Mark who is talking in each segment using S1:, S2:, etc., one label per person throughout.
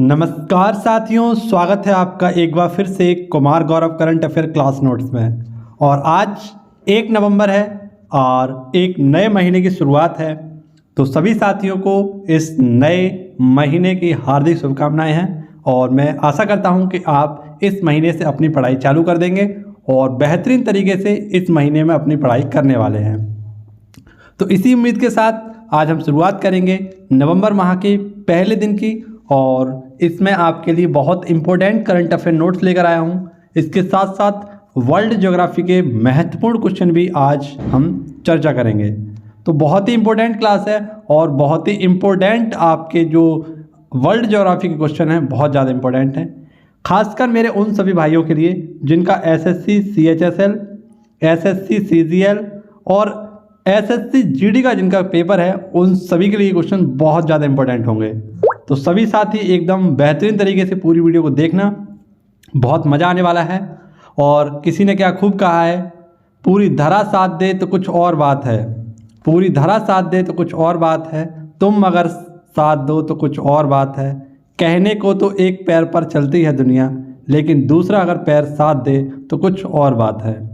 S1: नमस्कार साथियों, स्वागत है आपका एक बार फिर से Kumar Gaurav current affair class notes में। और आज 1 नवंबर है और एक नए महीने की शुरुआत है, तो सभी साथियों को इस नए महीने की हार्दिक शुभकामनाएं हैं। और मैं आशा करता हूं कि आप इस महीने से अपनी पढ़ाई चालू कर देंगे और बेहतरीन तरीके से इस महीने में अपनी पढ़ाई करने वाले हैं। तो इसी उम्मीद के साथ आज हम शुरुआत करेंगे नवंबर माह के पहले दिन की, और इसमें आपके लिए बहुत इंपॉर्टेंट करंट अफेयर नोट्स लेकर आया हूं। इसके साथ साथ वर्ल्ड ज्योग्राफी के महत्वपूर्ण क्वेश्चन भी आज हम चर्चा करेंगे। तो बहुत ही इंपॉर्टेंट क्लास है और बहुत ही इंपॉर्टेंट आपके जो वर्ल्ड ज्योग्राफी के क्वेश्चन हैं बहुत ज़्यादा इंपॉर्टेंट हैं, खासकर मेरे उन सभी भाइयों के लिए जिनका एसएससी सीएचएसएल, एसएससी सीजीएल और एसएससी जीडी का जिनका पेपर है, उन सभी के लिए क्वेश्चन बहुत ज़्यादा इंपॉर्टेंट होंगे। तो सभी साथी एकदम बेहतरीन तरीके से पूरी वीडियो को देखना, बहुत मज़ा आने वाला है। और किसी ने क्या खूब कहा है, पूरी धरा साथ दे तो कुछ और बात है, पूरी धरा साथ दे तो कुछ और बात है, तुम अगर साथ दो तो कुछ और बात है। कहने को तो एक पैर पर चलती है दुनिया, लेकिन दूसरा अगर पैर साथ दे तो कुछ और बात है।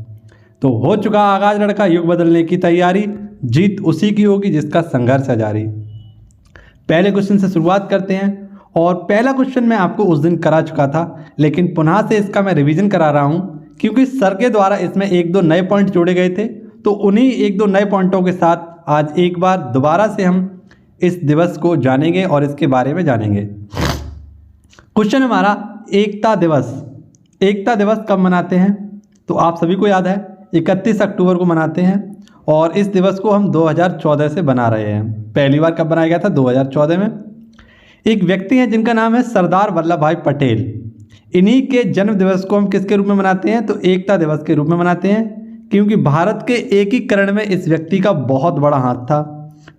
S1: तो हो चुका आगाज लड़का युग बदलने की तैयारी, जीत उसी की होगी जिसका संघर्ष है जारी। पहले क्वेश्चन से शुरुआत करते हैं। और पहला क्वेश्चन मैं आपको उस दिन करा चुका था, लेकिन पुनः से इसका मैं रिवीजन करा रहा हूं, क्योंकि सर के द्वारा इसमें 1-2 नए पॉइंट जोड़े गए थे। तो उन्हीं 1-2 नए पॉइंटों के साथ आज एक बार दोबारा से हम इस दिवस को जानेंगे और इसके बारे में जानेंगे। क्वेश्चन हमारा एकता दिवस। एकता दिवस कब मनाते हैं? तो आप सभी को याद है 31 अक्टूबर को मनाते हैं, और इस दिवस को हम 2014 से बना रहे हैं। पहली बार कब बनाया गया था? 2014 में। एक व्यक्ति हैं जिनका नाम है सरदार वल्लभ भाई पटेल। इन्हीं के जन्म दिवस को हम किसके रूप में मनाते हैं? तो एकता दिवस के रूप में मनाते हैं, क्योंकि भारत के एकीकरण में इस व्यक्ति का बहुत बड़ा हाथ था।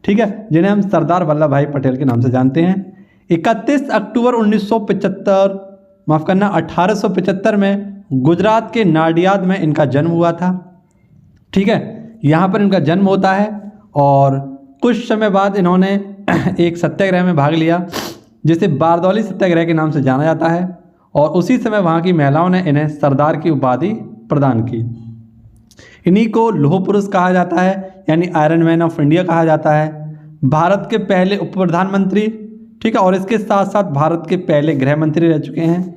S1: ठीक है, जिन्हें हम सरदार वल्लभ भाई पटेल के नाम से जानते हैं। 31 अक्टूबर 1975, माफ़ करना 1875 में गुजरात के नाडियाद में इनका जन्म हुआ था। ठीक है, यहाँ पर इनका जन्म होता है और कुछ समय बाद इन्होंने एक सत्याग्रह में भाग लिया, जिसे बारदौली सत्याग्रह के नाम से जाना जाता है। और उसी समय वहाँ की महिलाओं ने इन्हें सरदार की उपाधि प्रदान की। इन्हीं को लौह पुरुष कहा जाता है, यानी आयरन मैन ऑफ इंडिया कहा जाता है। भारत के पहले उप प्रधानमंत्री, ठीक है, और इसके साथ साथ भारत के पहले गृह मंत्री रह चुके हैं।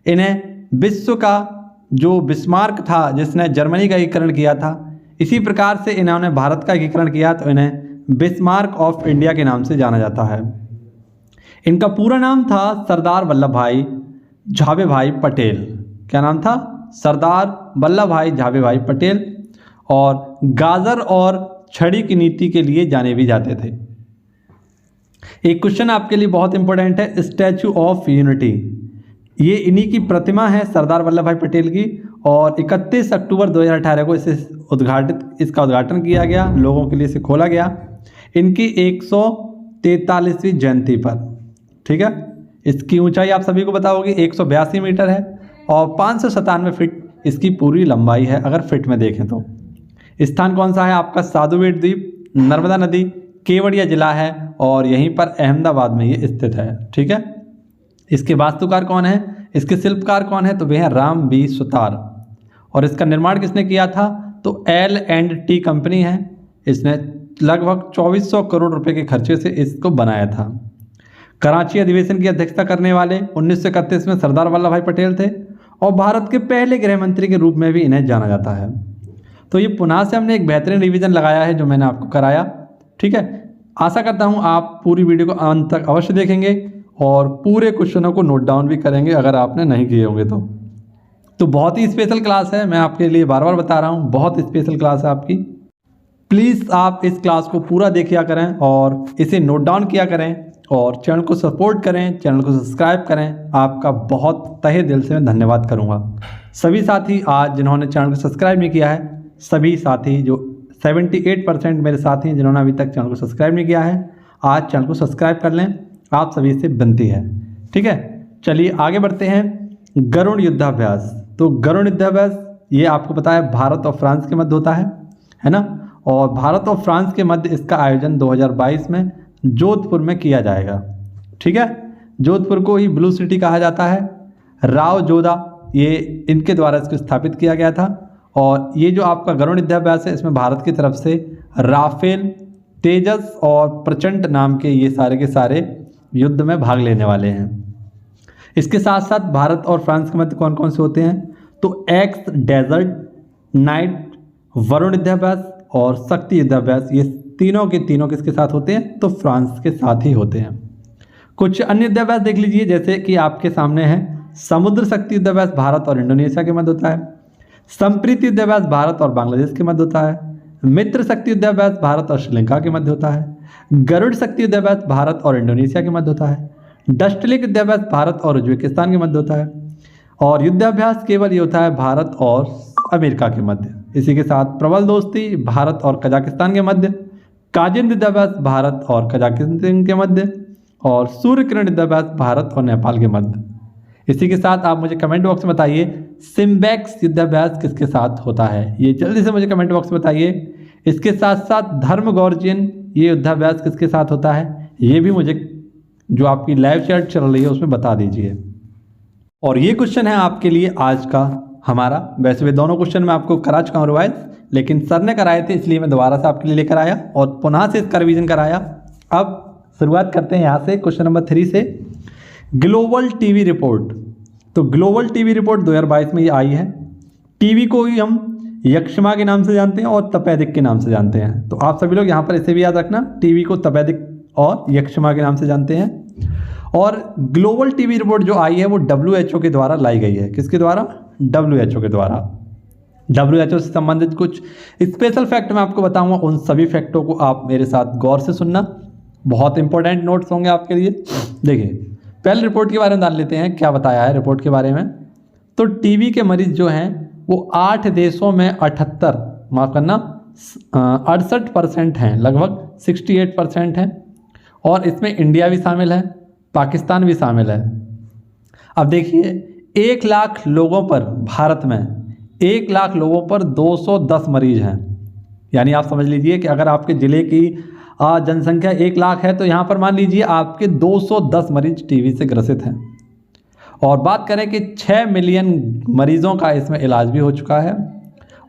S1: इन्हें विश्व का जो बिस्मार्क था, जिसने जर्मनी का एकीकरण किया था, इसी प्रकार से इन्होंने भारत का एकीकरण किया, तो इन्हें बिस्मार्क ऑफ इंडिया के नाम से जाना जाता है। इनका पूरा नाम था सरदार वल्लभ भाई झाबे भाई पटेल। क्या नाम था? सरदार वल्लभ भाई झाबे भाई पटेल। और गाजर और छड़ी की नीति के लिए जाने भी जाते थे। एक क्वेश्चन आपके लिए बहुत इंपॉर्टेंट है, स्टैचू ऑफ यूनिटी। ये इन्हीं की प्रतिमा है, सरदार वल्लभ भाई पटेल की, और 31 अक्टूबर 2018 को इसका उद्घाटन किया गया, लोगों के लिए इसे खोला गया इनकी 143वीं जयंती पर। ठीक है, इसकी ऊंचाई आप सभी को पता होगी 182 मीटर है और 597 फीट इसकी पूरी लंबाई है, अगर फिट में देखें तो। स्थान कौन सा है आपका? साधु बेट द्वीप, नर्मदा नदी, केवड़िया जिला है, और यहीं पर अहमदाबाद में ये स्थित है। ठीक है, इसके वास्तुकार कौन है? इसके शिल्पकार कौन है? तो वे हैं राम बी सुतार। और इसका निर्माण किसने किया था? तो L&T कंपनी है। इसने लगभग 2400 करोड़ रुपए के खर्चे से इसको बनाया था। कराची अधिवेशन की अध्यक्षता करने वाले 1931 में सरदार वल्लभ भाई पटेल थे, और भारत के पहले गृह मंत्री के रूप में भी इन्हें जाना जाता है। तो ये पुनः से हमने एक बेहतरीन रिवीजन लगाया है जो मैंने आपको कराया। ठीक है, आशा करता हूँ आप पूरी वीडियो को अंत तक अवश्य देखेंगे और पूरे क्वेश्चनों को नोट डाउन भी करेंगे अगर आपने नहीं किए होंगे तो बहुत ही स्पेशल क्लास है, मैं आपके लिए बार बार बता रहा हूँ, बहुत स्पेशल क्लास है आपकी। प्लीज़ आप इस क्लास को पूरा देखिया करें और इसे नोट डाउन किया करें, और चैनल को सपोर्ट करें, चैनल को सब्सक्राइब करें। आपका बहुत तहे दिल से मैं धन्यवाद करूँगा। सभी साथी आज जिन्होंने चैनल को सब्सक्राइब नहीं किया है, सभी साथी जो 78% मेरे साथी हैं जिन्होंने अभी तक चैनल को सब्सक्राइब नहीं किया है, आज चैनल को सब्सक्राइब कर लें, आप सभी से विनती है। ठीक है, चलिए आगे बढ़ते हैं। गरुड़ युद्धाभ्यास। तो गरुड़ युद्धाभ्यास ये आपको पता है भारत और फ्रांस के मध्य होता है ना। और भारत और फ्रांस के मध्य इसका आयोजन 2022 में जोधपुर में किया जाएगा। ठीक है, जोधपुर को ही ब्लू सिटी कहा जाता है। राव जोधा ये इनके द्वारा इसको स्थापित किया गया था। और ये जो आपका गरुड़ युद्धाभ्यास है इसमें भारत की तरफ से राफेल, तेजस और प्रचंड नाम के ये सारे के सारे युद्ध में भाग लेने वाले हैं। इसके साथ साथ भारत और फ्रांस के मध्य कौन कौन से होते हैं, तो एक्स डेजर्ट, नाइट, वरुण युद्धाभ्यास और शक्ति युद्धाभ्यास, ये तीनों के तीनों किसके साथ होते हैं, तो फ्रांस के साथ ही होते हैं। कुछ अन्य युद्धाभ्यास देख लीजिए, जैसे कि आपके सामने है समुद्र शक्ति युद्धाभ्यास भारत और इंडोनेशिया के मध्य होता है। संप्रीति युद्धाभ्यास भारत और बांग्लादेश के मध्य होता है। मित्र शक्ति युद्धाभ्यास भारत और श्रीलंका के मध्य होता है। गरुड़ शक्ति युद्धाभ्यास भारत और इंडोनेशिया के मध्य होता है। डस्टलिक युद्धाभ्यास भारत और उज्बेकिस्तान के मध्य होता है। और युद्धाभ्यास केवल ये होता है भारत और अमेरिका के मध्य। इसी के साथ प्रबल दोस्ती भारत और कजाकिस्तान के मध्य। काजिन युद्धाभ्यास भारत और कजाकिस्तान के मध्य। और सूर्य किरण युद्धाभ्यास भारत और नेपाल के मध्य। इसी के साथ आप मुझे कमेंट बॉक्स में बताइए सिम्बैक्स युद्धाभ्यास किसके साथ होता है, ये जल्दी से मुझे कमेंट बॉक्स में बताइए। इसके साथ साथ धर्मगौर्जियन ये युद्धाभ्यास किसके साथ होता है, ये भी मुझे जो आपकी लाइव चैट चल रही है उसमें बता दीजिए। और ये क्वेश्चन है आपके लिए आज का हमारा। वैसे भी दोनों क्वेश्चन मैं आपको करा चुका हूँ रिवाइज, लेकिन सर ने कराए थे इसलिए मैं दोबारा से आपके लिए लेकर आया और पुनः से इसका रिवीजन कराया। अब शुरुआत करते हैं यहाँ से क्वेश्चन नंबर 3 से। ग्लोबल टीवी रिपोर्ट, तो ग्लोबल टीवी रिपोर्ट 2022 में ये आई है। टीवी को ही हम यक्षमा के नाम से जानते हैं और तपेदिक के नाम से जानते हैं। तो आप सभी लोग यहाँ पर इसे भी याद रखना, टीवी को तपेदिक और यक्षमा के नाम से जानते हैं। और ग्लोबल टीवी रिपोर्ट जो आई है वो WHO के द्वारा लाई गई है। किसके द्वारा, WHO के द्वारा। WHO से संबंधित कुछ स्पेशल फैक्ट मैं आपको बताऊंगा, उन सभी फैक्टों को आप मेरे साथ गौर से सुनना, बहुत इंपॉर्टेंट नोट्स होंगे आपके लिए। देखिए पहले रिपोर्ट के बारे में जान लेते हैं, क्या बताया है रिपोर्ट के बारे में। तो टीबी के मरीज जो हैं वो 8 देशों में 68% हैं, लगभग 68% हैं। और इसमें इंडिया भी शामिल है, पाकिस्तान भी शामिल है। अब देखिए 1 लाख लोगों पर, भारत में 1 लाख लोगों पर 210 मरीज हैं। यानी आप समझ लीजिए कि अगर आपके ज़िले की जनसंख्या 1 लाख है तो यहाँ पर मान लीजिए आपके 210 मरीज टीबी से ग्रसित हैं। और बात करें कि 6 मिलियन मरीजों का इसमें इलाज भी हो चुका है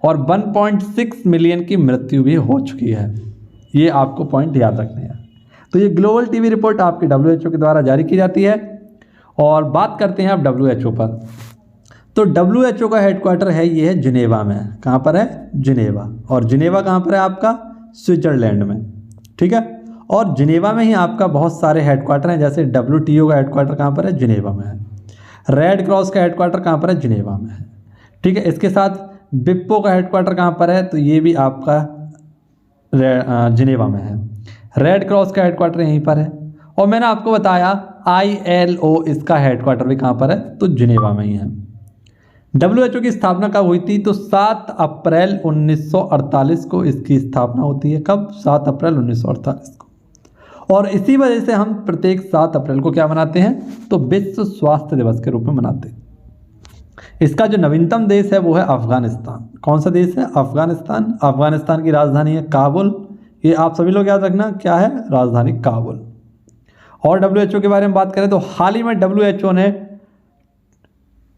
S1: और 1.6 मिलियन की मृत्यु भी हो चुकी है। ये आपको पॉइंट याद रखने हैं। तो ये ग्लोबल टीवी रिपोर्ट आपकी WHO के द्वारा जारी की जाती है। और बात करते हैं अब WHO पर। तो WHO का हेडक्वार्टर है, ये है जिनेवा में। कहाँ पर है, जिनेवा। और जिनेवा कहाँ पर है आपका, स्विट्जरलैंड में। ठीक है, और जिनेवा में ही आपका बहुत सारे हेडक्वार्टर हैं, जैसे WTO का हेडक्वार्टर कहाँ पर है, जिनेवा में है। रेड क्रॉस का हेडक्वार्टर कहाँ पर है, जिनेवा में है। ठीक है, इसके साथ विप्पो का हेडक्वार्टर कहाँ पर है, तो ये भी आपका जिनेवा में है। रेड क्रॉस का हेडक्वार्टर यहीं पर है। और मैंने आपको बताया ILO इसका हेडक्वार्टर भी कहाँ पर है, तो जिनेवा में ही है। WHO की स्थापना कब हुई थी, तो 7 अप्रैल 1948 को इसकी स्थापना होती है। कब, 7 अप्रैल 1948 को। और इसी वजह से हम प्रत्येक 7 अप्रैल को क्या मनाते हैं, तो विश्व स्वास्थ्य दिवस के रूप में मनाते हैं। इसका जो नवीनतम देश है वो है अफगानिस्तान। कौन सा देश है, अफगानिस्तान। अफगानिस्तान की राजधानी है काबुल। ये आप सभी लोग याद रखना, क्या है, राजधानी काबुल। और WHO के बारे में बात करें तो हाल ही में WHO ने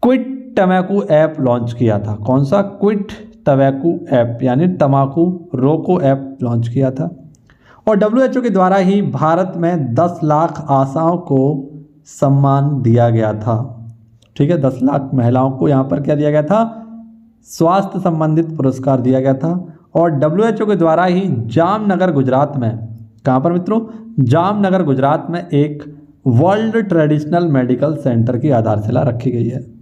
S1: क्विट टमैकू ऐप लॉन्च किया था। कौन सा, क्विट टमैकू ऐप, यानी तम्बाकू रोको ऐप लॉन्च किया था। और WHO के द्वारा ही भारत में 10 लाख आशाओं को सम्मान दिया गया था। ठीक है, 10 लाख महिलाओं को यहाँ पर क्या दिया गया था, स्वास्थ्य संबंधित पुरस्कार दिया गया था। और WHO के द्वारा ही जामनगर गुजरात में, कहाँ पर मित्रों, जामनगर गुजरात में एक वर्ल्ड ट्रेडिशनल मेडिकल सेंटर की आधारशिला रखी गई है।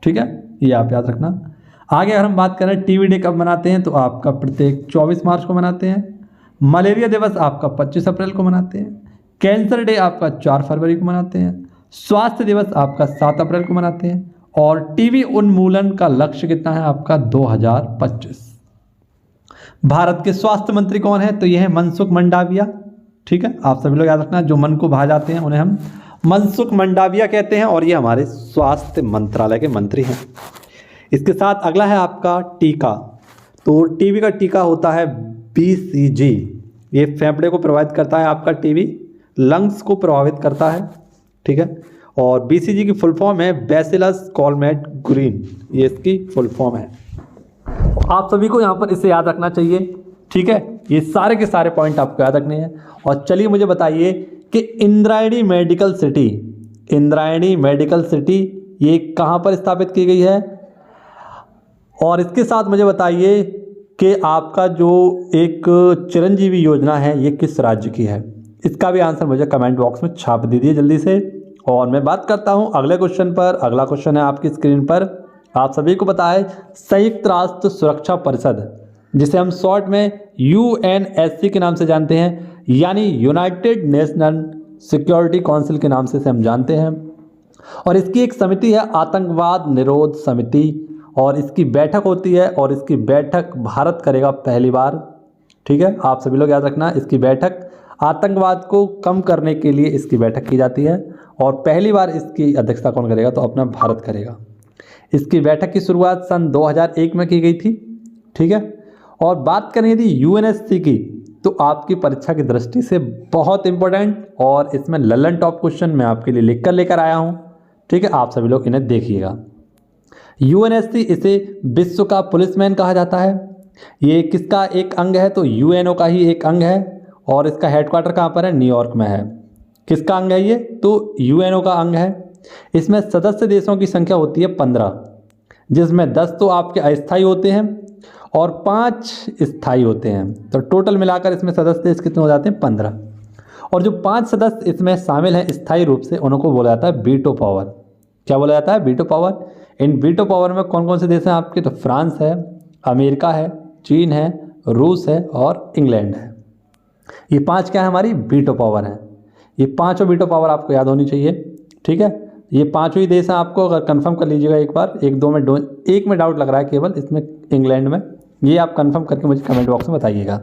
S1: ठीक है, ये आप याद रखना। आगे अगर हम बात करें टीबी डे कब मनाते हैं, तो आपका प्रत्येक 24 मार्च को मनाते हैं। मलेरिया दिवस आपका 25 अप्रैल को मनाते हैं। कैंसर डे आपका 4 फरवरी को मनाते हैं। स्वास्थ्य दिवस आपका 7 अप्रैल को मनाते हैं। और टीबी उन्मूलन का लक्ष्य कितना है आपका, 2025। भारत के स्वास्थ्य मंत्री कौन है, तो यह है मनसुख मंडाविया। ठीक है, आप सभी लोग याद रखना, जो मन को भा जाते हैं उन्हें हम मनसुख मंडाविया कहते हैं और ये हमारे स्वास्थ्य मंत्रालय के मंत्री हैं। इसके साथ अगला है आपका टीका। तो टीबी का टीका होता है BCG, ये फेफड़े को प्रभावित करता है, आपका टीबी लंग्स को प्रभावित करता है, ठीक है। और BCG की फुल फॉर्म है बैसिलस कॉलमेट ग्रीन, ये इसकी फुल फॉर्म है। आप सभी को यहाँ पर इसे याद रखना चाहिए, ठीक है। ये सारे के सारे पॉइंट आपको याद रखने हैं। और चलिए मुझे बताइए कि Indrayani medical city, Indrayani medical city ये कहाँ पर स्थापित की गई है। और इसके साथ मुझे बताइए कि आपका जो एक चिरंजीवी योजना है ये किस राज्य की है। इसका भी आंसर मुझे कमेंट बॉक्स में छाप दीजिए जल्दी से। और मैं बात करता हूँ अगले क्वेश्चन पर। अगला क्वेश्चन है आपकी स्क्रीन पर, आप सभी को पता है संयुक्त राष्ट्र सुरक्षा परिषद, जिसे हम शॉर्ट में UNSC के नाम से जानते हैं, यानी यूनाइटेड नेशनल सिक्योरिटी काउंसिल के नाम से इसे हम जानते हैं। और इसकी एक समिति है आतंकवाद निरोध समिति, और इसकी बैठक होती है, और इसकी बैठक भारत करेगा पहली बार, ठीक है। आप सभी लोग याद रखना, इसकी बैठक आतंकवाद को कम करने के लिए इसकी बैठक की जाती है, और पहली बार इसकी अध्यक्षता कौन करेगा, तो अपना भारत करेगा। इसकी बैठक की शुरुआत सन 2001 में की गई थी, ठीक है। और बात करें यदि UNSC की, तो आपकी परीक्षा की दृष्टि से बहुत इंपॉर्टेंट, और इसमें ललन टॉप क्वेश्चन मैं आपके लिए लिख कर लेकर आया हूँ, ठीक है। आप सभी लोग इन्हें देखिएगा। UNSC इसे विश्व का पुलिसमैन कहा जाता है। ये किसका एक अंग है, तो UNO का ही एक अंग है, और इसका हेडक्वार्टर कहाँ पर है, न्यूयॉर्क में है। किसका अंग है ये, तो UNO का अंग है। इसमें सदस्य देशों की संख्या होती है 15, जिसमें 10 तो आपके अस्थायी होते हैं और 5 स्थायी होते हैं। तो टोटल मिलाकर इसमें सदस्य देश कितने हो जाते हैं, 15। और जो 5 सदस्य इसमें शामिल हैं स्थायी रूप से, उनको बोला जाता है वीटो पावर। क्या बोला जाता है, वीटो पावर। इन वीटो पावर में कौन कौन से देश हैं आपके, तो फ्रांस है, अमेरिका है, चीन है, रूस है और इंग्लैंड है। ये 5 क्या है, हमारी वीटो पावर है। ये 5 वीटो पावर आपको याद होनी चाहिए, ठीक है। ये 5 ही देश हैं, आपको अगर कंफर्म कर लीजिएगा एक बार, एक में डाउट लग रहा है केवल इसमें, इंग्लैंड में। ये आप कंफर्म करके मुझे कमेंट बॉक्स में बताइएगा,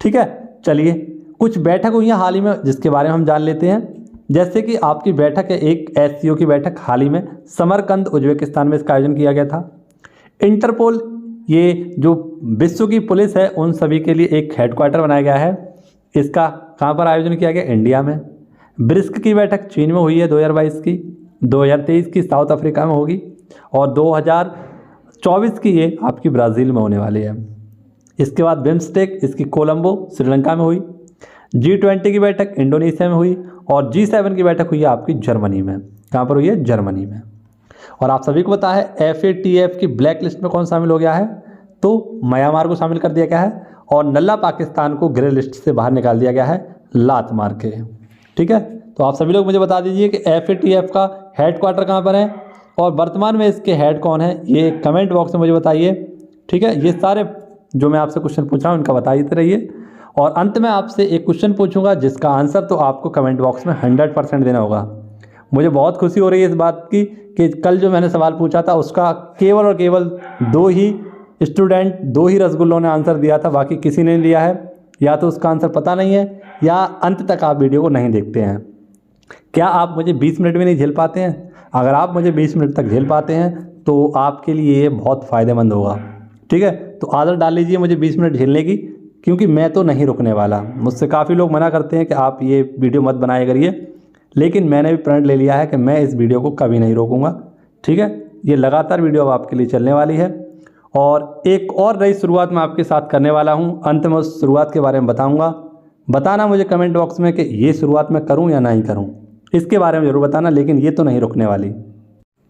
S1: ठीक है। चलिए कुछ बैठक हुई हैं हाल ही में, जिसके बारे में हम जान लेते हैं। जैसे कि आपकी बैठक है एक SCO की बैठक, हाल ही में समरकंद उज्बेकिस्तान में इसका आयोजन किया गया था। इंटरपोल, ये जो विश्व की पुलिस है उन सभी के लिए एक हेडक्वार्टर बनाया गया है। इसका कहाँ पर आयोजन किया गया, इंडिया में। ब्रिक्स की बैठक चीन में हुई है 2022 की, 2023 की साउथ अफ्रीका में होगी, और 2024 की ये आपकी ब्राज़ील में होने वाली है। इसके बाद बिम्स्टेक, इसकी कोलंबो श्रीलंका में हुई। G20 की बैठक इंडोनेशिया में हुई, और G7 की बैठक हुई है आपकी जर्मनी में। कहाँ पर हुई है, जर्मनी में। और आप सभी को पता है FATF की ब्लैक लिस्ट में कौन शामिल हो गया है, तो म्यांमार को शामिल कर दिया गया है, और नल्ला पाकिस्तान को ग्रे लिस्ट से बाहर निकाल दिया गया है लात मार के, ठीक है। तो आप सभी लोग मुझे बता दीजिए कि FATF का हेडक्वार्टर कहाँ पर है, और वर्तमान में इसके हेड कौन है, ये कमेंट बॉक्स में मुझे बताइए, ठीक है। ये सारे जो मैं आपसे क्वेश्चन पूछ रहा हूँ इनका बताइए रहिए। और अंत में आपसे एक क्वेश्चन पूछूंगा, जिसका आंसर तो आपको कमेंट बॉक्स में 100% देना होगा। मुझे बहुत खुशी हो रही है इस बात की कि कल जो मैंने सवाल पूछा था उसका केवल और केवल 2 ही स्टूडेंट, 2 ही रसगुल्लों ने आंसर दिया था, बाकी किसी ने नहीं दिया है। या तो उसका आंसर पता नहीं है, या अंत तक आप वीडियो को नहीं देखते हैं। क्या आप मुझे 20 मिनट में नहीं झेल पाते हैं? अगर आप मुझे 20 मिनट तक झेल पाते हैं तो आपके लिए ये बहुत फ़ायदेमंद होगा, ठीक है। तो आदत डाल लीजिए मुझे 20 मिनट झेलने की, क्योंकि मैं तो नहीं रुकने वाला। मुझसे काफ़ी लोग मना करते हैं कि आप ये वीडियो मत बनाया करिए, लेकिन मैंने भी प्रण ले लिया है कि मैं इस वीडियो को कभी नहीं रोकूंगा, ठीक है। ये लगातार वीडियो अब आपके लिए चलने वाली है, और एक और नई शुरुआत मैं आपके साथ करने वाला हूँ। अंत में उस शुरुआत के बारे में बताऊँगा। बताना मुझे कमेंट बॉक्स में कि ये शुरुआत मैं करूँ या नहीं करूँ, इसके बारे में ज़रूर बताना, लेकिन ये तो नहीं रुकने वाली।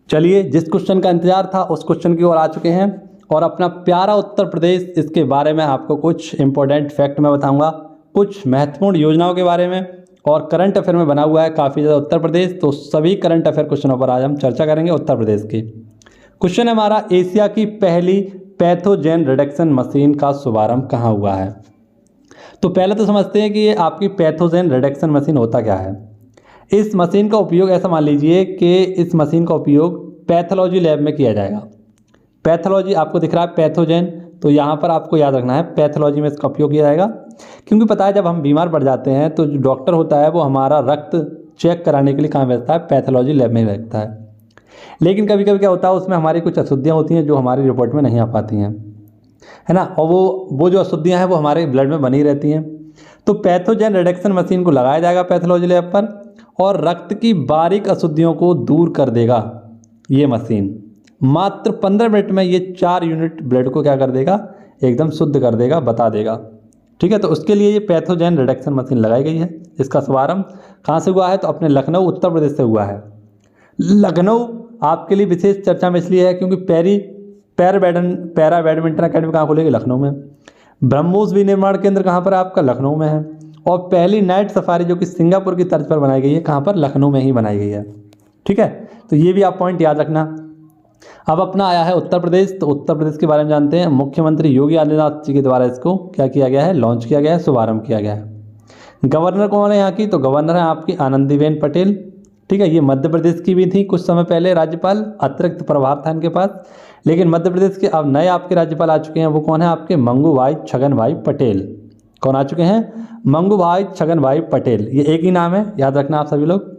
S1: चलिए, जिस क्वेश्चन का इंतजार था उस क्वेश्चन की ओर आ चुके हैं, और अपना प्यारा उत्तर प्रदेश, इसके बारे में आपको कुछ इंपॉर्टेंट फैक्ट मैं बताऊंगा, कुछ महत्वपूर्ण योजनाओं के बारे में, और करंट अफेयर में बना हुआ है काफ़ी ज़्यादा उत्तर प्रदेश। तो सभी करंट अफेयर क्वेश्चनों पर आज हम चर्चा करेंगे उत्तर प्रदेश की। क्वेश्चन है हमारा, एशिया की पहली पैथोजेन रिडक्शन मशीन का शुभारंभ कहाँ हुआ है। तो पहले तो समझते हैं कि ये आपकी पैथोजेन रिडक्शन मशीन होता क्या है। इस मशीन का उपयोग, ऐसा मान लीजिए कि इस मशीन का उपयोग पैथोलॉजी लैब में किया जाएगा। पैथोलॉजी आपको दिख रहा है पैथोजेन, तो यहाँ पर आपको याद रखना है पैथोलॉजी में इसका उपयोग किया जाएगा, क्योंकि पता है जब हम बीमार पड़ जाते हैं तो जो डॉक्टर होता है वो हमारा रक्त चेक कराने के लिए कहाँ भेजता है, पैथोलॉजी लैब में भेजता है। लेकिन कभी कभी क्या होता है, उसमें हमारी कुछ अशुद्धियाँ होती हैं जो हमारी रिपोर्ट में नहीं आ पाती हैं। है ना, और वो जो अशुद्धियाँ हैं वो हमारे ब्लड में बनी रहती हैं। तो पैथोजन रिडक्शन मशीन को लगाया जाएगा पैथोलॉजी लैब पर, और रक्त की बारीक अशुद्धियों को दूर कर देगा ये मशीन। मात्र 15 मिनट में ये 4 यूनिट ब्लड को क्या कर देगा, एकदम शुद्ध कर देगा, बता देगा। ठीक है, तो उसके लिए ये पैथोजन रिडक्शन मशीन लगाई गई है। इसका शुभारंभ कहाँ से हुआ है, तो अपने लखनऊ उत्तर प्रदेश से हुआ है। लखनऊ आपके लिए विशेष चर्चा में इसलिए है क्योंकि पैरा बैडमिंटन अकेडमी कहाँ खुलेगी, लखनऊ में। ब्रह्मोस विनिर्माण केंद्र कहाँ पर आपका, लखनऊ में है। और पहली नाइट सफारी जो कि सिंगापुर की तर्ज पर बनाई गई है, कहाँ पर, लखनऊ में ही बनाई गई है। ठीक है, तो ये भी आप पॉइंट याद रखना। अब अपना आया है उत्तर प्रदेश, तो उत्तर प्रदेश के बारे में जानते हैं। मुख्यमंत्री योगी आदित्यनाथ जी के द्वारा इसको क्या किया गया है, लॉन्च किया गया है, शुभारंभ किया गया है। गवर्नर कौन है यहाँ की, तो गवर्नर है आपकी आनंदीबेन पटेल। ठीक है, ये मध्य प्रदेश की भी थी कुछ समय पहले राज्यपाल, अतिरिक्त प्रभार था इनके पास, लेकिन मध्य प्रदेश के अब नए आपके राज्यपाल आ चुके हैं। वो कौन है आपके, मंगू भाई छगन भाई पटेल। कौन आ चुके हैं, मंगू भाई छगन भाई पटेल। ये एक ही नाम है, याद रखना आप सभी लोग।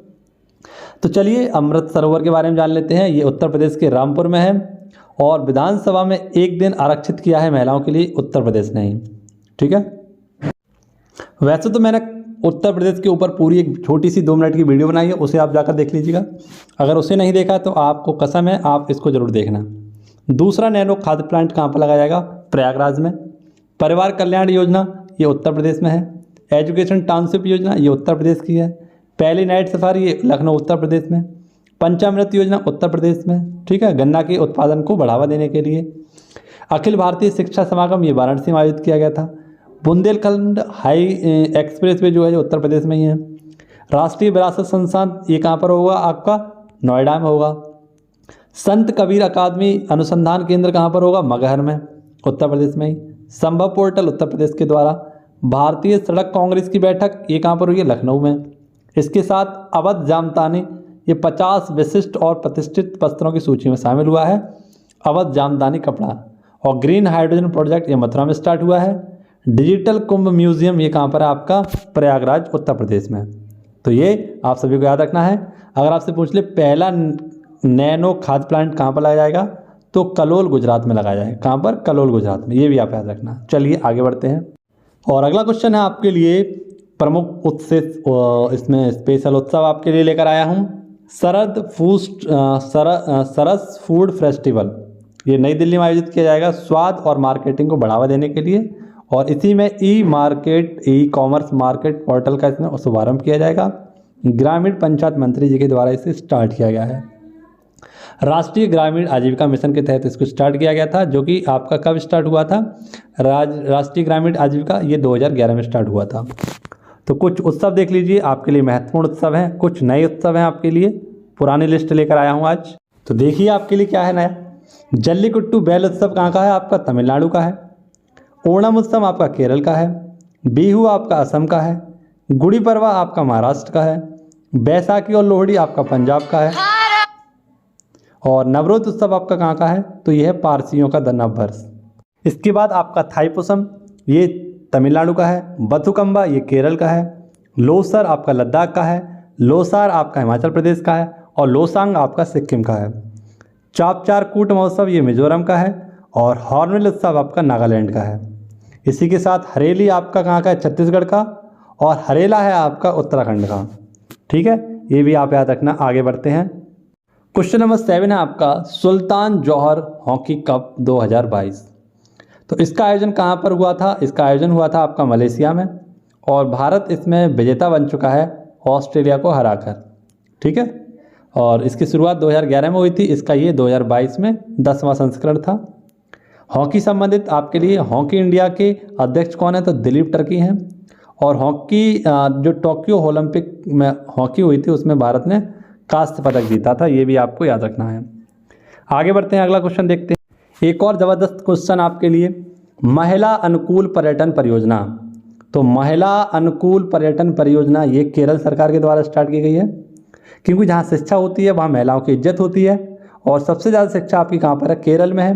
S1: तो चलिए अमृत सरोवर के बारे में जान लेते हैं। ये उत्तर प्रदेश के रामपुर में है, और विधानसभा में एक दिन आरक्षित किया है महिलाओं के लिए उत्तर प्रदेश ने ही। ठीक है, वैसे तो मैंने उत्तर प्रदेश के ऊपर पूरी एक छोटी सी 2 मिनट की वीडियो बनाई है, उसे आप जाकर देख लीजिएगा। अगर उसे नहीं देखा तो आपको कसम है, आप इसको जरूर देखना। दूसरा नैनो खाद्य प्लांट कहाँ पर लगाया जाएगा, प्रयागराज में। परिवार कल्याण योजना ये उत्तर प्रदेश में है। एजुकेशन टाउनशिप योजना ये उत्तर प्रदेश की है। पहली नाइट सफारी ये लखनऊ उत्तर प्रदेश में। पंचामृत योजना उत्तर प्रदेश में। ठीक है, गन्ना के उत्पादन को बढ़ावा देने के लिए। अखिल भारतीय शिक्षा समागम ये वाराणसी में आयोजित किया गया था। बुंदेलखंड हाई एक्सप्रेस वे जो है उत्तर प्रदेश में ही है। राष्ट्रीय विरासत संस्थान ये कहाँ पर होगा आपका, नोएडा में होगा। संत कबीर अकादमी अनुसंधान केंद्र कहाँ पर होगा, मगहर में, उत्तर प्रदेश में ही। संभव पोर्टल उत्तर प्रदेश के द्वारा। भारतीय सड़क कांग्रेस की बैठक ये कहाँ पर हुई है, लखनऊ में। इसके साथ अवध जामतानी ये 50 विशिष्ट और प्रतिष्ठित वस्त्रों की सूची में शामिल हुआ है, अवध जामतानी कपड़ा। और ग्रीन हाइड्रोजन प्रोजेक्ट ये मथुरा में स्टार्ट हुआ है। डिजिटल कुंभ म्यूजियम ये कहाँ पर है आपका, प्रयागराज उत्तर प्रदेश में। तो ये आप सभी को याद रखना है। अगर आपसे पूछ ले पहला नैनो खाद्य प्लांट कहाँ पर लगाया जाएगा, तो कलोल गुजरात में लगाया जाएगा। कहाँ पर, कलोल गुजरात में। ये भी आप याद रखना। चलिए आगे बढ़ते हैं, और अगला क्वेश्चन है आपके लिए प्रमुख उत्सव, इसमें स्पेशल उत्सव आपके लिए लेकर आया हूँ। सरस फूड फेस्टिवल ये नई दिल्ली में आयोजित किया जाएगा स्वाद और मार्केटिंग को बढ़ावा देने के लिए, और इसी में ई कॉमर्स मार्केट पोर्टल का इसमें शुभारंभ किया जाएगा। ग्रामीण पंचायत मंत्री जी के द्वारा इसे स्टार्ट किया गया है। राष्ट्रीय ग्रामीण आजीविका मिशन के तहत इसको स्टार्ट किया गया था, जो कि आपका कब स्टार्ट हुआ था, राष्ट्रीय ग्रामीण आजीविका ये 2011 में स्टार्ट हुआ था। तो कुछ उत्सव देख लीजिए, आपके लिए महत्वपूर्ण उत्सव हैं, कुछ नए उत्सव हैं आपके लिए। पुरानी लिस्ट लेकर आया हूँ आज, तो देखिए आपके लिए क्या है नया। जल्लीकुट्टू बैल उत्सव कहाँ का है आपका, तमिलनाडु का है। ओणम उत्सव आपका केरल का है। बिहू आपका असम का है। गुड़ी पड़वा आपका महाराष्ट्र का है। बैसाखी और लोहड़ी आपका पंजाब का है। और नवरोज उत्सव आपका कहाँ का है, तो यह है पारसियों का नववर्ष। इसके बाद आपका थाईपुसम ये तमिलनाडु का है। बथुकम्बा ये केरल का है। लोसर आपका लद्दाख का है। लोसार आपका हिमाचल प्रदेश का है। और लोसांग आपका सिक्किम का है। चापचार कूट महोत्सव ये मिजोरम का है। और हॉर्नबिल उत्सव आपका नागालैंड का है। इसी के साथ हरेली आपका कहाँ का है, छत्तीसगढ़ का। और हरेला है आपका उत्तराखंड का। ठीक है, ये भी आप याद रखना। आगे बढ़ते हैं। क्वेश्चन नंबर 7 है आपका सुल्तान जौहर हॉकी कप 2022। तो इसका आयोजन कहाँ पर हुआ था, इसका आयोजन हुआ था आपका मलेशिया में, और भारत इसमें विजेता बन चुका है ऑस्ट्रेलिया को हराकर। ठीक है, और इसकी शुरुआत 2011 में हुई थी। इसका ये 2022 में 10वां संस्करण था। हॉकी संबंधित आपके लिए हॉकी इंडिया के अध्यक्ष कौन है, तो दिलीप टर्की हैं। और हॉकी जो टोक्यो ओलंपिक में हॉकी हुई थी उसमें भारत ने कांस्य पदक जीता था। ये भी आपको याद रखना है। आगे बढ़ते हैं, अगला क्वेश्चन देखते हैं। एक और ज़बरदस्त क्वेश्चन आपके लिए, महिला अनुकूल पर्यटन परियोजना। तो महिला अनुकूल पर्यटन परियोजना ये केरल सरकार के द्वारा स्टार्ट की गई है, क्योंकि जहाँ शिक्षा होती है वहाँ महिलाओं की इज्जत होती है, और सबसे ज़्यादा शिक्षा आपकी कहाँ पर है, केरल में है।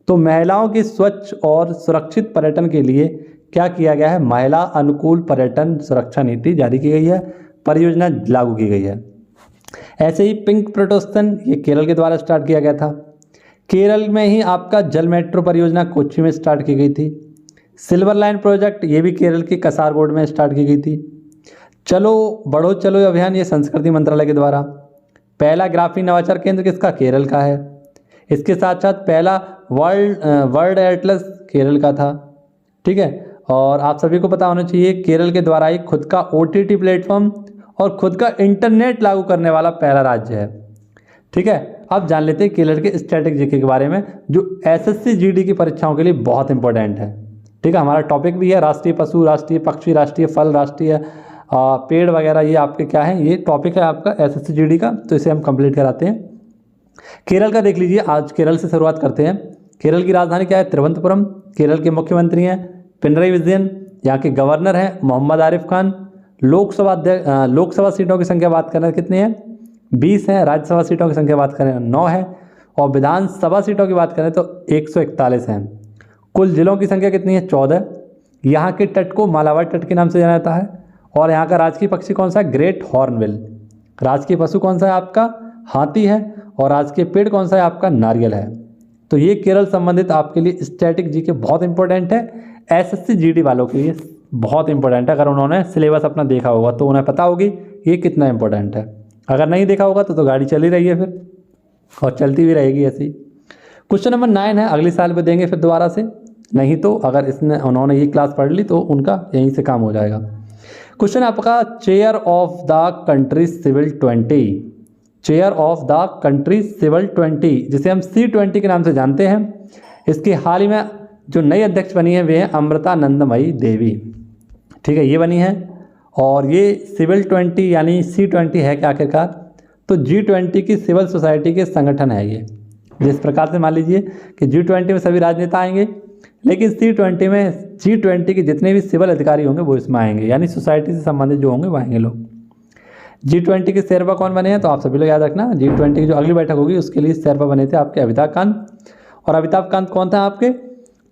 S1: तो महिलाओं की स्वच्छ और सुरक्षित पर्यटन के लिए क्या किया गया है, महिला अनुकूल पर्यटन सुरक्षा नीति जारी की गई है, परियोजना लागू की गई है। ऐसे ही पिंक प्रोटेक्शन ये केरल के द्वारा स्टार्ट किया गया था। केरल में ही आपका जल मेट्रो परियोजना कोच्चि में स्टार्ट की गई थी। सिल्वर लाइन प्रोजेक्ट ये भी केरल के कसारगोड में स्टार्ट की गई थी। चलो बढ़ो चलो अभियान ये संस्कृति मंत्रालय के द्वारा। पहला ग्राफीन नवाचार केंद्र किसका? केरल का है। इसके साथ साथ पहला वर्ल्ड एटलस केरल का था। ठीक है, और आप सभी को पता होना चाहिए केरल के द्वारा ही खुद का OTT प्लेटफॉर्म और खुद का इंटरनेट लागू करने वाला पहला राज्य है। ठीक है, अब जान लेते हैं केरल के स्टैटिक जीके के बारे में, जो SSC GD की परीक्षाओं के लिए बहुत इंपॉर्टेंट है। ठीक है, हमारा टॉपिक भी है राष्ट्रीय पशु, राष्ट्रीय पक्षी, राष्ट्रीय फल, राष्ट्रीय पेड़ वगैरह, ये आपके क्या है, ये टॉपिक है आपका SSC GD का, तो इसे हम कंप्लीट कराते हैं। केरल का देख लीजिए, आज केरल से शुरुआत करते हैं। केरल की राजधानी क्या है? तिरुवनंतपुरम। केरल के मुख्यमंत्री हैं पिनरई विजयन, यहाँ के गवर्नर हैं मोहम्मद आरिफ खान। लोकसभा सीटों की संख्या बात करें कितनी है? 20 है। राज्यसभा सीटों की संख्या बात करें 9 है, और विधानसभा सीटों की बात करें तो 141 हैं। कुल जिलों की संख्या कितनी है? 14। यहाँ के तट को मालाबार तट के नाम से जाना जाता है, और यहाँ का राजकीय पक्षी कौन सा है? Great hornbill. राजकीय पशु कौन सा है आपका? हाथी है, और राजकीय पेड़ कौन सा है आपका? नारियल है। तो ये केरल संबंधित आपके लिए स्टैटिक जीके बहुत इंपॉर्टेंट है, SSC GD वालों के लिए बहुत इंपॉर्टेंट है। अगर उन्होंने सिलेबस अपना देखा होगा तो उन्हें पता होगी ये कितना इंपॉर्टेंट है। अगर नहीं देखा होगा तो गाड़ी चली रही है फिर, और चलती भी रहेगी ऐसी। क्वेश्चन नंबर 9 है, अगले साल में देंगे फिर दोबारा से, नहीं तो अगर उन्होंने ये क्लास पढ़ ली तो उनका यहीं से काम हो जाएगा। क्वेश्चन आपका chair of the country civil 20, chair of the country civil 20, जिसे हम C20 के नाम से जानते हैं। इसके हाल ही में जो नई अध्यक्ष बनी है वे हैं अमृतानंदमयी देवी। ठीक है, ये बनी है, और ये सिविल 20 यानी C20 है क्या आखिरकार? तो G20 की सिविल सोसाइटी के संगठन है ये। जिस प्रकार से मान लीजिए कि G20 में सभी राजनेता आएंगे, लेकिन C20 में G20 के जितने भी सिविल अधिकारी होंगे वो इसमें आएंगे, यानी सोसाइटी से संबंधित जो होंगे वो आएंगे लोग। G20 के शेरपा कौन बने हैं? तो आप सभी लोग याद रखना, G20 की जो अगली बैठक होगी उसके लिए शेरपा बने थे आपके अमिताभ कांत। और अमिताभ कांत कौन था आपके?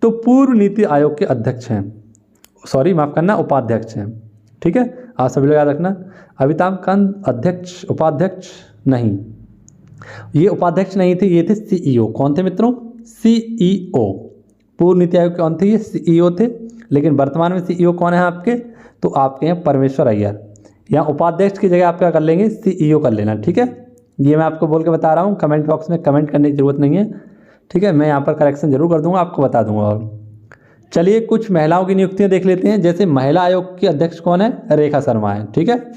S1: तो पूर्व नीति आयोग के अध्यक्ष हैं, सॉरी माफ करना, उपाध्यक्ष हैं। ठीक है, आप सभी लोग याद रखना, अमिताभ कांत अध्यक्ष, उपाध्यक्ष नहीं, ये उपाध्यक्ष नहीं थे, ये थे CEO। कौन थे मित्रों? CEO। पूर्व नीति आयोग कौन थे? ये CEO थे। लेकिन वर्तमान में CEO कौन है आपके? तो आपके हैं परमेश्वर अय्यर। यहाँ उपाध्यक्ष की जगह आप क्या कर लेंगे? CEO कर लेना। ठीक है, ये मैं आपको बोल के बता रहा हूँ, कमेंट बॉक्स में कमेंट करने की जरूरत नहीं है। ठीक है, मैं यहाँ पर करेक्शन जरूर कर दूंगा, आपको बता दूंगा। और चलिए कुछ महिलाओं की नियुक्तियाँ देख लेते हैं। जैसे महिला आयोग की अध्यक्ष कौन है? रेखा शर्मा है। ठीक है,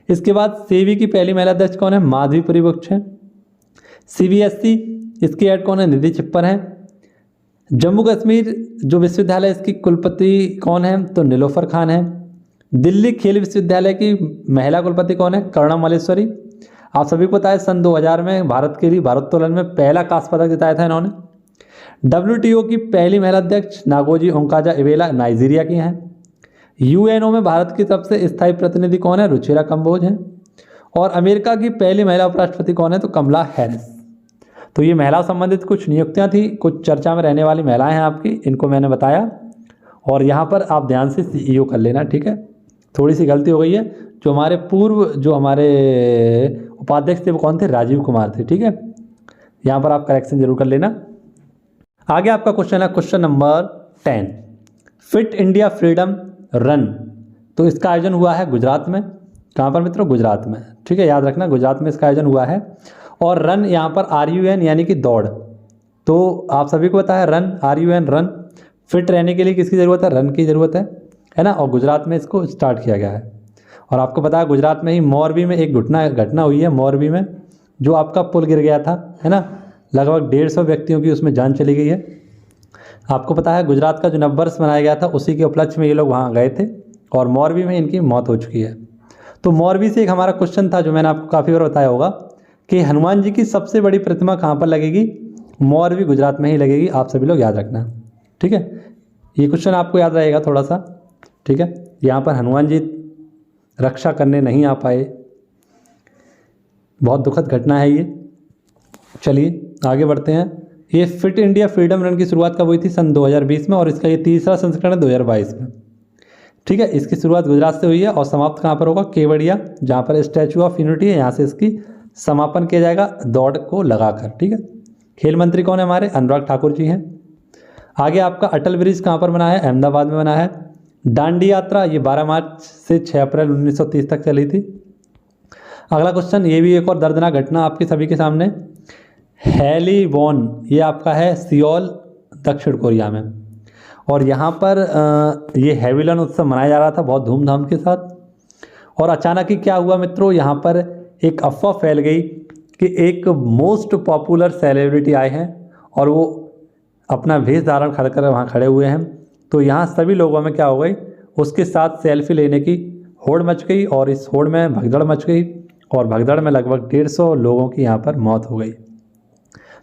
S1: इसके बाद सेबी की पहली महिला अध्यक्ष कौन है? माधवी बुक्ष है। CBSE इसकी हेड कौन है? निधि चिप्पर है। जम्मू कश्मीर जो विश्वविद्यालय इसकी कुलपति कौन है? तो नीलोफर खान है। दिल्ली खेल विश्वविद्यालय की महिला कुलपति कौन है? कर्णा मल्लेश्वरी। आप सभी को पता है सन 2000 में भारत के लिए भारोत्तोलन में पहला कांस्य पदक जिताया था इन्होंने। WTO की पहली महिला अध्यक्ष नागोजी ओंकाजा इवेला नाइजीरिया की हैं। UNO में भारत की तरफ से स्थायी प्रतिनिधि कौन है? रुचिरा कंबोज हैं। और अमेरिका की पहली महिला उपराष्ट्रपति कौन है? तो कमला हैरिस। तो ये महिला संबंधित कुछ नियुक्तियां थी, कुछ चर्चा में रहने वाली महिलाएं हैं आपकी, इनको मैंने बताया। और यहाँ पर आप ध्यान से CEO कर लेना। ठीक है, थोड़ी सी गलती हो गई है, जो हमारे पूर्व जो हमारे उपाध्यक्ष थे वो कौन थे? राजीव कुमार थे। ठीक है, यहाँ पर आप करेक्शन जरूर कर लेना। आगे आपका क्वेश्चन है question number 10, fit India freedom run. तो इसका आयोजन हुआ है गुजरात में। कहाँ पर मित्रों? गुजरात में। ठीक है, याद रखना गुजरात में इसका आयोजन हुआ है। और रन यहाँ पर RUN यानी कि दौड़। तो आप सभी को पता है रन, RUN रन। फिट रहने के लिए किसकी ज़रूरत है? रन की ज़रूरत है ना। और गुजरात में इसको स्टार्ट किया गया है। और आपको पता है गुजरात में ही मोरबी में एक घटना हुई है, मोरबी में जो आपका पुल गिर गया था, है ना। लगभग 150 व्यक्तियों की उसमें जान चली गई है। आपको पता है गुजरात का जो नववर्ष मनाया गया था उसी के उपलक्ष्य में ये लोग वहाँ गए थे, और मोरबी में इनकी मौत हो चुकी है। तो मोरबी से एक हमारा क्वेश्चन था जो मैंने आपको काफ़ी बार बताया होगा कि हनुमान जी की सबसे बड़ी प्रतिमा कहाँ पर लगेगी? मोरबी गुजरात में ही लगेगी। आप सभी लोग याद रखना। ठीक है, ये क्वेश्चन आपको याद रहेगा थोड़ा सा। ठीक है, यहाँ पर हनुमान जी रक्षा करने नहीं आ पाए, बहुत दुखद घटना है ये। चलिए आगे बढ़ते हैं। ये फिट इंडिया फ्रीडम रन की शुरुआत कब हुई थी? सन 2020 में, और इसका ये तीसरा संस्करण है 2022 में। ठीक है, इसकी शुरुआत गुजरात से हुई है और समाप्त कहाँ पर होगा? केवड़िया, जहाँ पर स्टैचू ऑफ यूनिटी है, यहाँ से इसकी समापन किया जाएगा दौड़ को लगाकर। ठीक है, खेल मंत्री कौन है हमारे? अनुराग ठाकुर जी हैं। आगे आपका अटल ब्रिज कहाँ पर बना है? अहमदाबाद में बना है। दांडी यात्रा ये 12 मार्च से 6 अप्रैल 1930 तक चली थी। अगला क्वेश्चन, ये भी एक और दर्दनाक घटना आपके सभी के सामने। हेलीबॉर्न ये आपका है सियोल दक्षिण कोरिया में, और यहाँ पर ये हेविलन उत्सव मनाया जा रहा था बहुत धूमधाम के साथ। और अचानक ही क्या हुआ मित्रों, यहाँ पर एक अफवाह फैल गई कि एक मोस्ट पॉपुलर सेलिब्रिटी आए हैं और वो अपना वेश धारण कर वहाँ खड़े हुए हैं। तो यहाँ सभी लोगों में क्या हो गई, उसके साथ सेल्फी लेने की होड़ मच गई, और इस होड़ में भगदड़ मच गई, और भगदड़ में लगभग 150 लोगों की यहाँ पर मौत हो गई।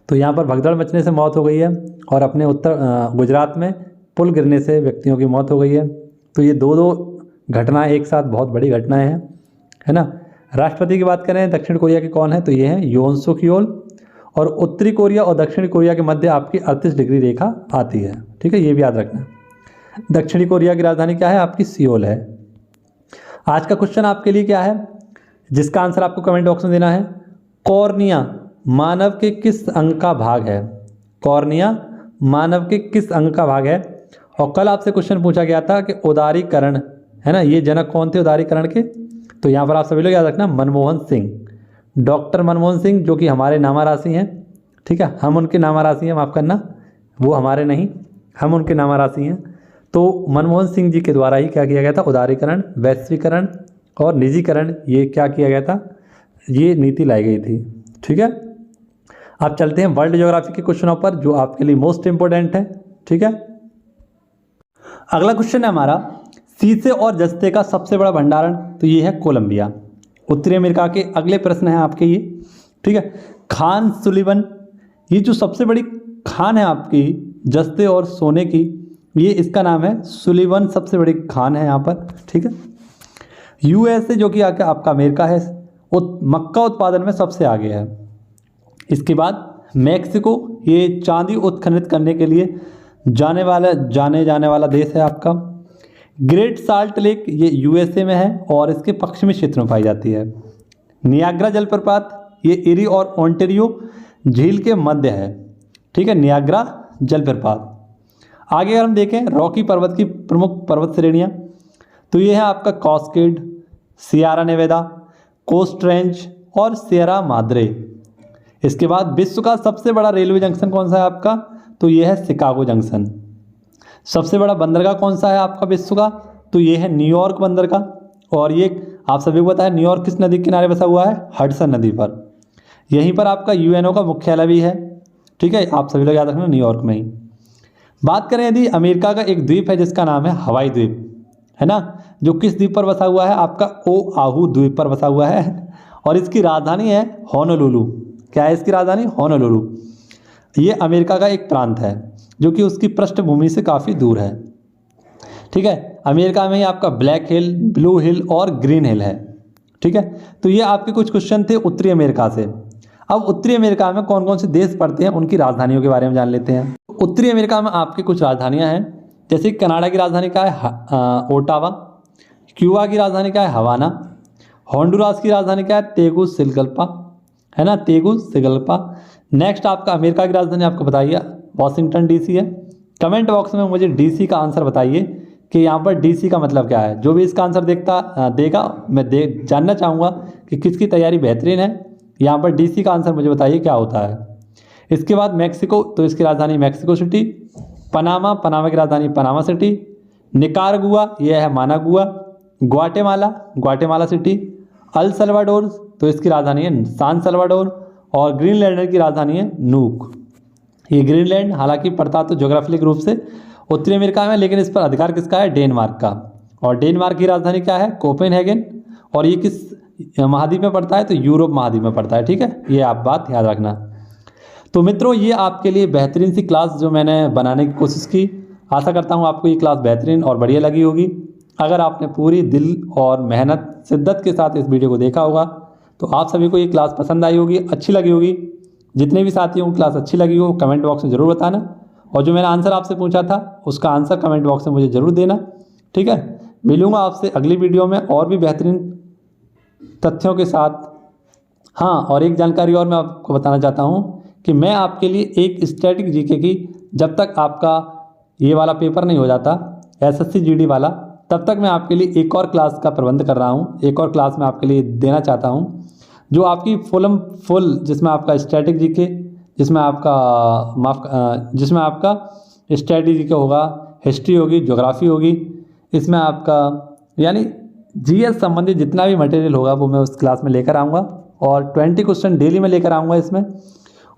S1: तो यहाँ पर भगदड़ मचने से मौत हो गई है, और अपने गुजरात में पुल गिरने से व्यक्तियों की मौत हो गई है। तो ये दो घटनाएं एक साथ बहुत बड़ी घटनाएं हैं, है ना। राष्ट्रपति की बात करें दक्षिण कोरिया के कौन है, तो ये हैं योन सुक योल, और उत्तरी कोरिया और दक्षिणी कोरिया के मध्य आपकी 38 डिग्री रेखा आती है, ठीक है, ये भी याद रखना। दक्षिणी कोरिया की राजधानी क्या है? आपकी सियोल है। आज का क्वेश्चन आपके लिए क्या है, जिसका आंसर आपको कमेंट बॉक्स में देना है। कॉर्निया मानव के किस अंग का भाग है? कॉर्निया मानव के किस अंग का भाग है? और कल आपसे क्वेश्चन पूछा गया था कि उदारीकरण, है ना, ये जनक कौन थे उदारीकरण के? तो यहाँ पर आप सभी लोग याद रखना, मनमोहन सिंह, डॉक्टर मनमोहन सिंह, जो कि हमारे नामा राशि हैं, ठीक है, हम उनके नामा राशि हैं, माफ़ करना, वो हमारे नहीं, हम उनके नामा राशि हैं। तो मनमोहन सिंह जी के द्वारा ही क्या किया गया था? उदारीकरण, वैश्वीकरण और निजीकरण, ये क्या किया गया था? ये नीति लाई गई थी, ठीक है। अब चलते हैं वर्ल्ड ज्योग्राफी के क्वेश्चनों पर, जो आपके लिए मोस्ट इंपोर्टेंट है, ठीक है। अगला क्वेश्चन है हमारा, सीसे और जस्ते का सबसे बड़ा भंडारण, तो ये है कोलंबिया, उत्तरी अमेरिका के। अगले प्रश्न हैं आपके ये, ठीक है। खान सुलिवन, ये जो सबसे बड़ी खान है आपकी जस्ते और सोने की, ये इसका नाम है सुलिवन, सबसे बड़ी खान है यहाँ पर, ठीक है। यूएसए जो कि आपका अमेरिका है, मक्का उत्पादन में सबसे आगे है। इसके बाद मैक्सिको, ये चांदी उत्खनन करने के लिए जाने जाने वाला देश है आपका। ग्रेट साल्ट लेक ये यूएसए में है और इसके पश्चिमी क्षेत्र में पाई जाती है। नियाग्रा जलप्रपात ये इरी और ओंटेरियो झील के मध्य है, ठीक है, नियाग्रा जलप्रपात। आगे अगर हम देखें रॉकी पर्वत की प्रमुख पर्वत श्रेणियाँ, तो ये है आपका कॉस्केड, सियारा नेवेदा, कोस्ट रेंज और सियरा माद्रे। इसके बाद विश्व का सबसे बड़ा रेलवे जंक्शन कौन सा है आपका, तो ये है शिकागो जंक्शन। सबसे बड़ा बंदरगाह कौन सा है आपका विश्व का, तो ये है न्यूयॉर्क बंदरगाह। और ये आप सभी को पता है न्यूयॉर्क किस नदी के किनारे बसा हुआ है? हडसन नदी पर। यहीं पर आपका यूएनओ का मुख्यालय भी है, ठीक है, आप सभी लोग याद रखना, न्यूयॉर्क में ही। बात करें यदि अमेरिका का एक द्वीप है जिसका नाम है हवाई द्वीप, है ना, जो किस द्वीप पर बसा हुआ है? आपका ओआहू द्वीप पर बसा हुआ है, और इसकी राजधानी है होनोलुलु। क्या है इसकी राजधानी? होनोलुलु। ये अमेरिका का एक प्रांत है जो कि उसकी पृष्ठभूमि से काफ़ी दूर है, ठीक है। अमेरिका में ही आपका ब्लैक हिल, ब्लू हिल और ग्रीन हिल है, ठीक है। तो ये आपके कुछ क्वेश्चन थे उत्तरी अमेरिका से। अब उत्तरी अमेरिका में कौन कौन से देश पड़ते हैं, उनकी राजधानियों के बारे में जान लेते हैं। उत्तरी अमेरिका में आपकी कुछ राजधानियां हैं, जैसे कनाडा की राजधानी क्या है? ओटावा। क्यूबा की राजधानी क्या है? हवाना। होंडुरास की राजधानी क्या है? तेगुसिगल्पा, है ना, तेगुसिगल्पा। नेक्स्ट आपका अमेरिका की राजधानी आपको बताइए, वॉशिंगटन डीसी है। कमेंट बॉक्स में मुझे डीसी का आंसर बताइए कि यहाँ पर डीसी का मतलब क्या है। जो भी इसका आंसर देगा मैं जानना चाहूँगा कि किसकी तैयारी बेहतरीन है। यहाँ पर डीसी का आंसर मुझे बताइए क्या होता है। इसके बाद मैक्सिको, तो इसकी राजधानी मैक्सिको सिटी। पनामा की राजधानी पनामा सिटी। निकारागुआ, यह है Managua. Guatemala city. El Salvador, तो इसकी राजधानी है सान सल्वाडोर। और ग्रीनलैंड की राजधानी है नूक। ये ग्रीनलैंड हालांकि पड़ता तो ज्योग्राफिक रूप से उत्तरी अमेरिका में, लेकिन इस पर अधिकार किसका है? डेनमार्क का। और डेनमार्क की राजधानी क्या है? कोपेनहेगन। और ये किस महाद्वीप में पड़ता है? तो यूरोप महाद्वीप में पड़ता है, ठीक है, ये आप बात याद रखना। तो मित्रों ये आपके लिए बेहतरीन सी क्लास जो मैंने बनाने की कोशिश की, आशा करता हूँ आपको ये क्लास बेहतरीन और बढ़िया लगी होगी। अगर आपने पूरी दिल और मेहनत शिद्दत के साथ इस वीडियो को देखा होगा तो आप सभी को ये क्लास पसंद आई होगी, अच्छी लगी होगी। जितने भी साथियों को क्लास अच्छी लगी हो कमेंट बॉक्स में ज़रूर बताना, और जो मैंने आंसर आपसे पूछा था उसका आंसर कमेंट बॉक्स में मुझे ज़रूर देना, ठीक है। मिलूँगा आपसे अगली वीडियो में और भी बेहतरीन तथ्यों के साथ। हाँ, और एक जानकारी और मैं आपको बताना चाहता हूँ कि मैं आपके लिए एक स्टैटिक जीके की, जब तक आपका ये वाला पेपर नहीं हो जाता एसएससी जीडी वाला, तब तक मैं आपके लिए एक और क्लास का प्रबंध कर रहा हूँ। एक और क्लास मैं आपके लिए देना चाहता हूँ जो आपकी फुल जिसमें आपका स्टैटिक जीके, जिसमें आपका स्टैटिक जीके होगा, हिस्ट्री होगी, ज्योग्राफी होगी, इसमें आपका यानी जीएस संबंधित जितना भी मटेरियल होगा वो मैं उस क्लास में लेकर आऊँगा। और 20 क्वेश्चन डेली में लेकर आऊँगा इसमें।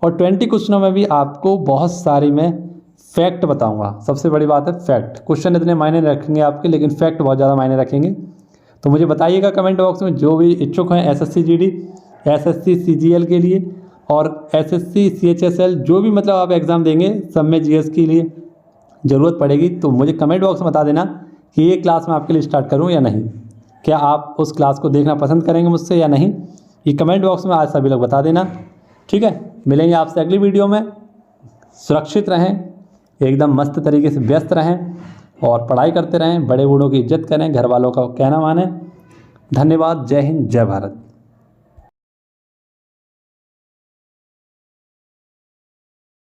S1: और 20 क्वेश्चनों में भी आपको बहुत सारी मैं फैक्ट बताऊंगा। सबसे बड़ी बात है फैक्ट। क्वेश्चन इतने मायने रखेंगे आपके, लेकिन फैक्ट बहुत ज़्यादा मायने रखेंगे। तो मुझे बताइएगा कमेंट बॉक्स में, जो भी इच्छुक हैं एसएससी जीडी, एसएससी सीजीएल के लिए और एसएससी सीएचएसएल, जो भी मतलब आप एग्ज़ाम देंगे सब में जीएस के लिए ज़रूरत पड़ेगी। तो मुझे कमेंट बॉक्स में बता देना कि ये क्लास मैं आपके लिए स्टार्ट करूँ या नहीं। क्या आप उस क्लास को देखना पसंद करेंगे मुझसे या नहीं, ये कमेंट बॉक्स में आज सभी लोग बता देना। ठीक है, मिलेंगे आपसे अगली वीडियो में। सुरक्षित रहें, एकदम मस्त तरीके से व्यस्त रहें और पढ़ाई करते रहें, बड़े बूढ़ों की इज्जत करें, घर वालों का कहना मानें। धन्यवाद। जय हिंद, जय भारत।